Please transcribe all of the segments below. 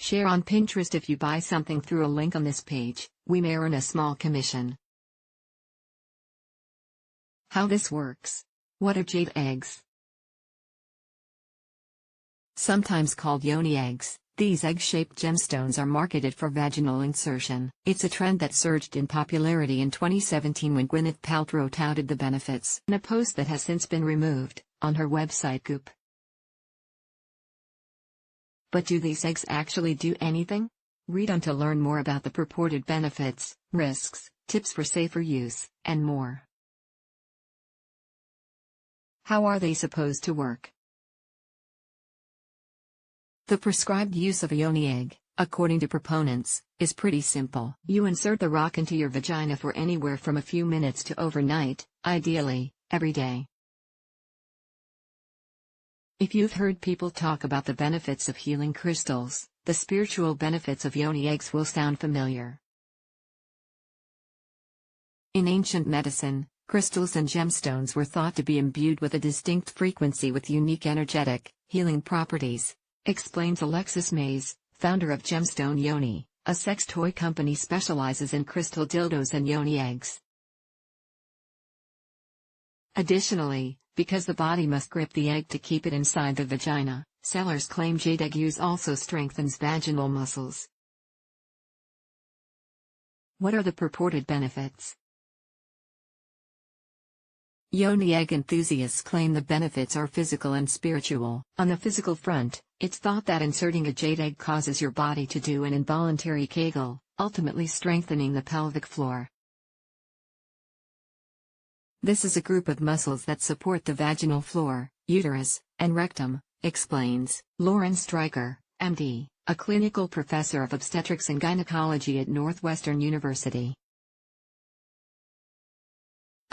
Share on Pinterest. If you buy something through a link on this page, we may earn a small commission. How this works. What are jade eggs? Sometimes called yoni eggs, these egg-shaped gemstones are marketed for vaginal insertion. It's a trend that surged in popularity in 2017 when Gwyneth Paltrow touted the benefits in a post that has since been removed on her website Goop. But do these eggs actually do anything? Read on to learn more about the purported benefits, risks, tips for safer use, and more. How are they supposed to work? The prescribed use of a yoni egg, according to proponents, is pretty simple. You insert the rock into your vagina for anywhere from a few minutes to overnight, ideally, every day. If you've heard people talk about the benefits of healing crystals, the spiritual benefits of yoni eggs will sound familiar. In ancient medicine, crystals and gemstones were thought to be imbued with a distinct frequency with unique energetic, healing properties, explains Alexis Mays, founder of Gemstone Yoni, a sex toy company specializes in crystal dildos and yoni eggs. Additionally, because the body must grip the egg to keep it inside the vagina, sellers claim jade egg use also strengthens vaginal muscles. What are the purported benefits? Yoni egg enthusiasts claim the benefits are physical and spiritual. On the physical front, it's thought that inserting a jade egg causes your body to do an involuntary Kegel, ultimately strengthening the pelvic floor. This is a group of muscles that support the vaginal floor, uterus, and rectum, explains Lauren Stryker, MD, a clinical professor of obstetrics and gynecology at Northwestern University.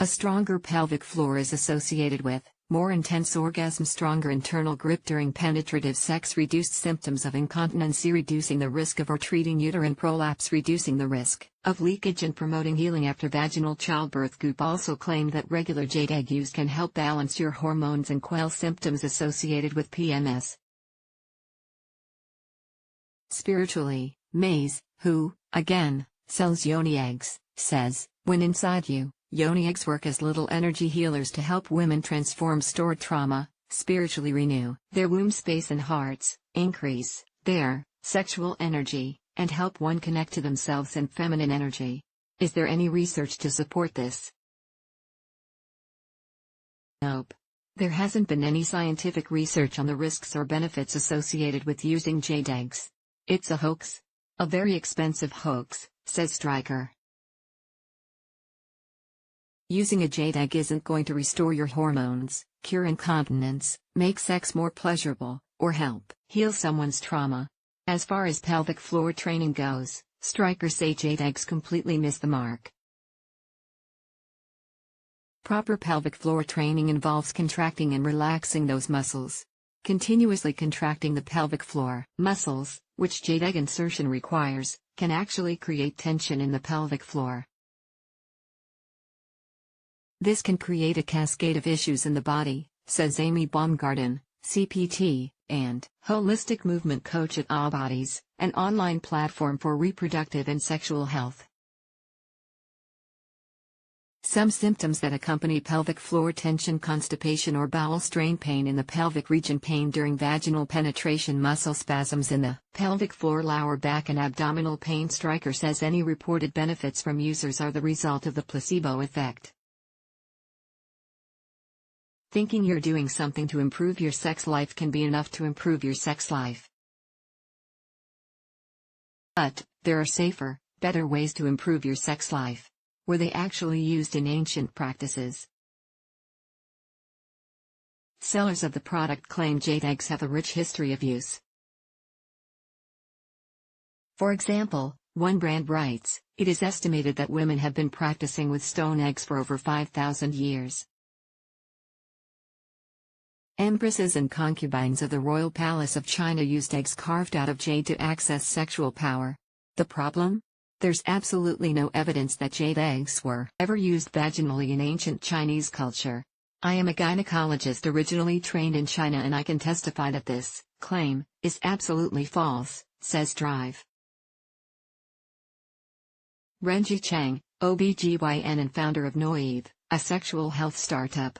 A stronger pelvic floor is associated with more intense orgasm, stronger internal grip during penetrative sex, reduced symptoms of incontinency, reducing the risk of or treating uterine prolapse, reducing the risk of leakage, and promoting healing after vaginal childbirth. Goop also claimed that regular jade egg use can help balance your hormones and quell symptoms associated with PMS. Spiritually, Mays, who, again, sells yoni eggs, says, when inside you, yoni eggs work as little energy healers to help women transform stored trauma, spiritually renew their womb space and hearts, increase their sexual energy, and help one connect to themselves and feminine energy. Is there any research to support this? Nope. There hasn't been any scientific research on the risks or benefits associated with using jade eggs. It's a hoax. A very expensive hoax, says Stryker. Using a jade egg isn't going to restore your hormones, cure incontinence, make sex more pleasurable, or help heal someone's trauma. As far as pelvic floor training goes, Stryker says jade eggs completely miss the mark. Proper pelvic floor training involves contracting and relaxing those muscles. Continuously contracting the pelvic floor muscles, which jade egg insertion requires, can actually create tension in the pelvic floor. This can create a cascade of issues in the body, says Amy Baumgarten, CPT, and holistic movement coach at All Bodies, an online platform for reproductive and sexual health. Some symptoms that accompany pelvic floor tension: constipation or bowel strain, pain in the pelvic region, pain during vaginal penetration, muscle spasms in the pelvic floor, lower back and abdominal pain. Stryker says any reported benefits from users are the result of the placebo effect. Thinking you're doing something to improve your sex life can be enough to improve your sex life. But there are safer, better ways to improve your sex life. Were they actually used in ancient practices? Sellers of the product claim jade eggs have a rich history of use. For example, one brand writes, it is estimated that women have been practicing with stone eggs for over 5,000 years. Empresses and concubines of the royal palace of China used eggs carved out of jade to access sexual power. The problem? There's absolutely no evidence that jade eggs were ever used vaginally in ancient Chinese culture. I am a gynecologist originally trained in China, and I can testify that this claim is absolutely false, says Drive. Renji Chang, OBGYN and founder of Noive, a sexual health startup.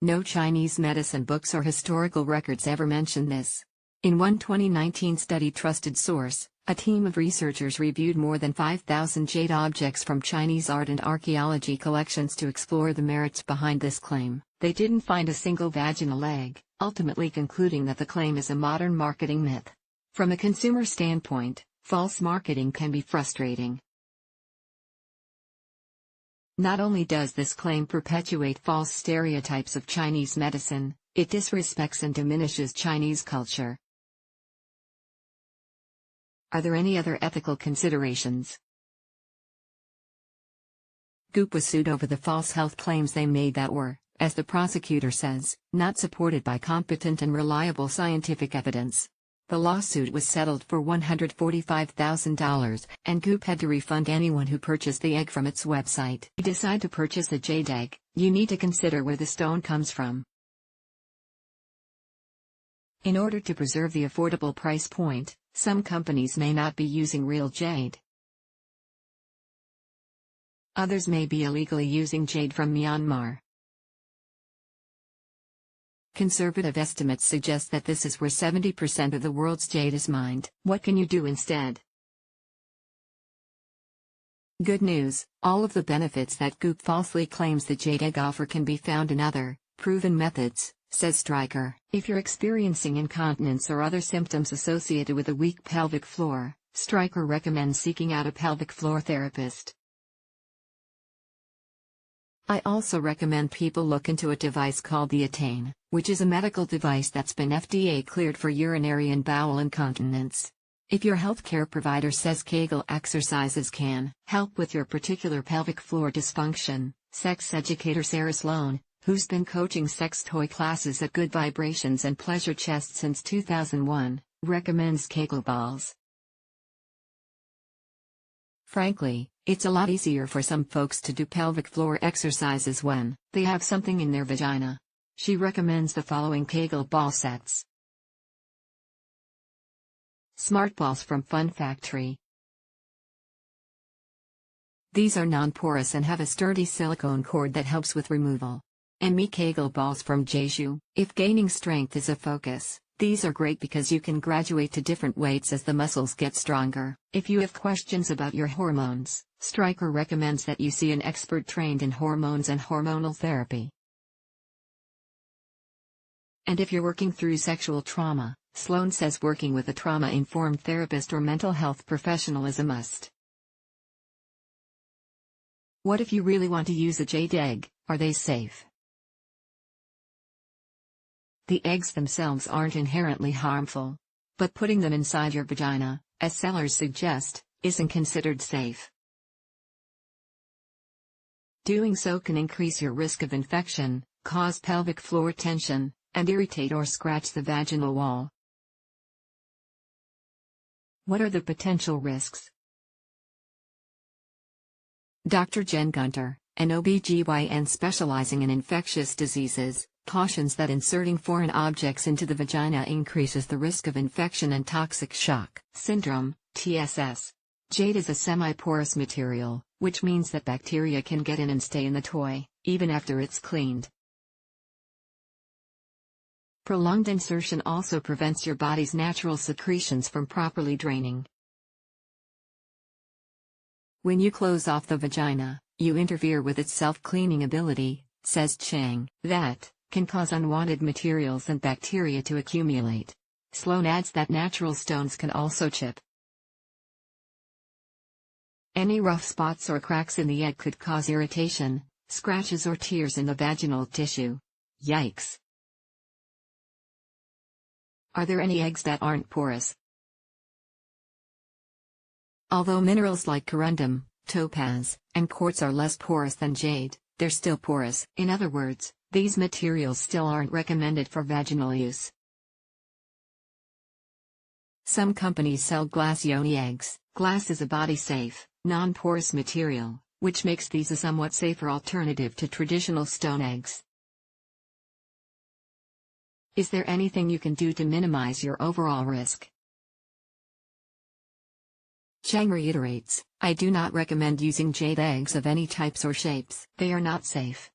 No Chinese medicine books or historical records ever mention this. In one 2019 study trusted source, a team of researchers reviewed more than 5,000 jade objects from Chinese art and archaeology collections to explore the merits behind this claim. They didn't find a single vaginal egg, ultimately concluding that the claim is a modern marketing myth. From a consumer standpoint, false marketing can be frustrating. Not only does this claim perpetuate false stereotypes of Chinese medicine, it disrespects and diminishes Chinese culture. Are there any other ethical considerations? Goop was sued over the false health claims they made that were, as the prosecutor says, not supported by competent and reliable scientific evidence. The lawsuit was settled for $145,000, and Goop had to refund anyone who purchased the egg from its website. If you decide to purchase a jade egg, you need to consider where the stone comes from. In order to preserve the affordable price point, some companies may not be using real jade. Others may be illegally using jade from Myanmar. Conservative estimates suggest that this is where 70% of the world's jade is mined. What can you do instead? Good news, all of the benefits that Goop falsely claims the jade egg offer can be found in other, proven methods, says Stryker. If you're experiencing incontinence or other symptoms associated with a weak pelvic floor, Stryker recommends seeking out a pelvic floor therapist. I also recommend people look into a device called the Attain, which is a medical device that's been FDA cleared for urinary and bowel incontinence. If your healthcare provider says Kegel exercises can help with your particular pelvic floor dysfunction, sex educator Sarah Sloan, who's been coaching sex toy classes at Good Vibrations and Pleasure Chest since 2001, recommends Kegel balls. Frankly, it's a lot easier for some folks to do pelvic floor exercises when they have something in their vagina. She recommends the following Kegel ball sets. Smart balls from Fun Factory. These are non-porous and have a sturdy silicone cord that helps with removal. Me Kegel balls from Jeju. If gaining strength is a focus, these are great because you can graduate to different weights as the muscles get stronger. If you have questions about your hormones, Stryker recommends that you see an expert trained in hormones and hormonal therapy. And if you're working through sexual trauma, Sloan says working with a trauma-informed therapist or mental health professional is a must. What if you really want to use a jade egg? Are they safe? The eggs themselves aren't inherently harmful. But putting them inside your vagina, as sellers suggest, isn't considered safe. Doing so can increase your risk of infection, cause pelvic floor tension, and irritate or scratch the vaginal wall. What are the potential risks? Dr. Jen Gunter, an OBGYN specializing in infectious diseases, cautions that inserting foreign objects into the vagina increases the risk of infection and toxic shock syndrome, TSS. Jade is a semi-porous material, which means that bacteria can get in and stay in the toy, even after it's cleaned. Prolonged insertion also prevents your body's natural secretions from properly draining. When you close off the vagina, you interfere with its self-cleaning ability, says Chang. That can cause unwanted materials and bacteria to accumulate. Sloan adds that natural stones can also chip. Any rough spots or cracks in the egg could cause irritation, scratches or tears in the vaginal tissue. Yikes! Are there any eggs that aren't porous? Although minerals like corundum, topaz, and quartz are less porous than jade, they're still porous. In other words, these materials still aren't recommended for vaginal use. Some companies sell glass yoni eggs. Glass is a body-safe, non-porous material, which makes these a somewhat safer alternative to traditional stone eggs. Is there anything you can do to minimize your overall risk? Chang reiterates, I do not recommend using jade eggs of any types or shapes. They are not safe.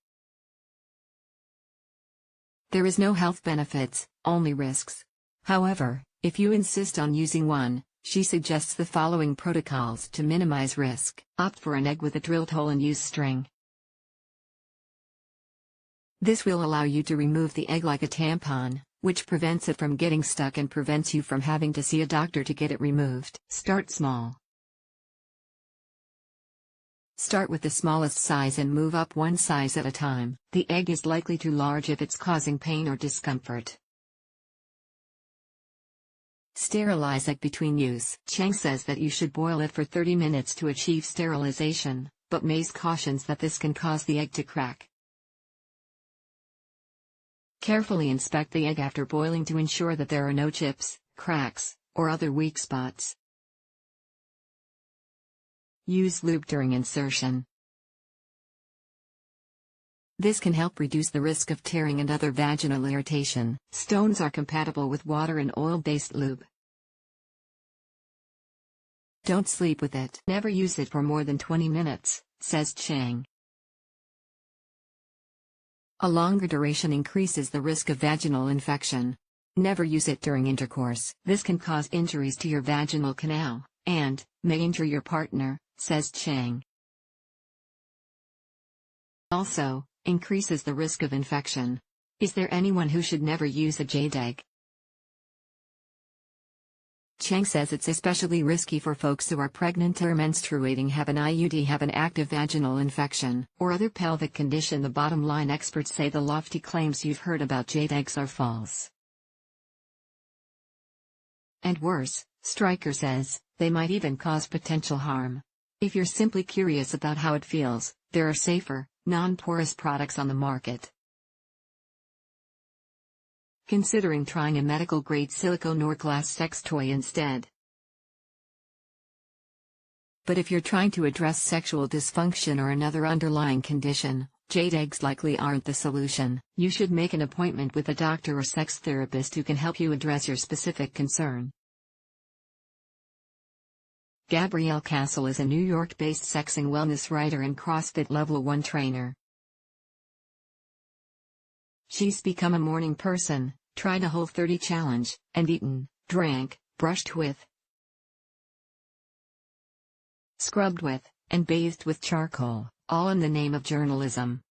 There is no health benefits, only risks. However, if you insist on using one, she suggests the following protocols to minimize risk. Opt for an egg with a drilled hole and use string. This will allow you to remove the egg like a tampon, which prevents it from getting stuck and prevents you from having to see a doctor to get it removed. Start small. Start with the smallest size and move up one size at a time. The egg is likely too large if it's causing pain or discomfort. Sterilize egg between use. Chang says that you should boil it for 30 minutes to achieve sterilization, but Mays cautions that this can cause the egg to crack. Carefully inspect the egg after boiling to ensure that there are no chips, cracks, or other weak spots. Use lube during insertion. This can help reduce the risk of tearing and other vaginal irritation. Stones are compatible with water and oil-based lube. Don't sleep with it. Never use it for more than 20 minutes, says Chang. A longer duration increases the risk of vaginal infection. Never use it during intercourse. This can cause injuries to your vaginal canal, and may injure your partner, says Chang. Also, increases the risk of infection. Is there anyone who should never use a jade egg? Chang says it's especially risky for folks who are pregnant or menstruating, have an IUD, have an active vaginal infection, or other pelvic condition. The bottom line, experts say the lofty claims you've heard about jade eggs are false. And worse, Stryker says, they might even cause potential harm. If you're simply curious about how it feels, there are safer, non-porous products on the market. Considering trying a medical-grade silicone or glass sex toy instead. But if you're trying to address sexual dysfunction or another underlying condition, jade eggs likely aren't the solution. You should make an appointment with a doctor or sex therapist who can help you address your specific concern. Gabrielle Castle is a New York-based sex and wellness writer and CrossFit Level 1 trainer. She's become a morning person, tried a Whole30 challenge, and eaten, drank, brushed with, scrubbed with, and bathed with charcoal, all in the name of journalism.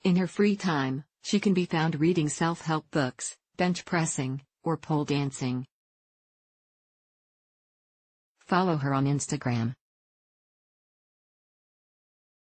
In her free time, she can be found reading self-help books, bench pressing, or pole dancing. Follow her on Instagram.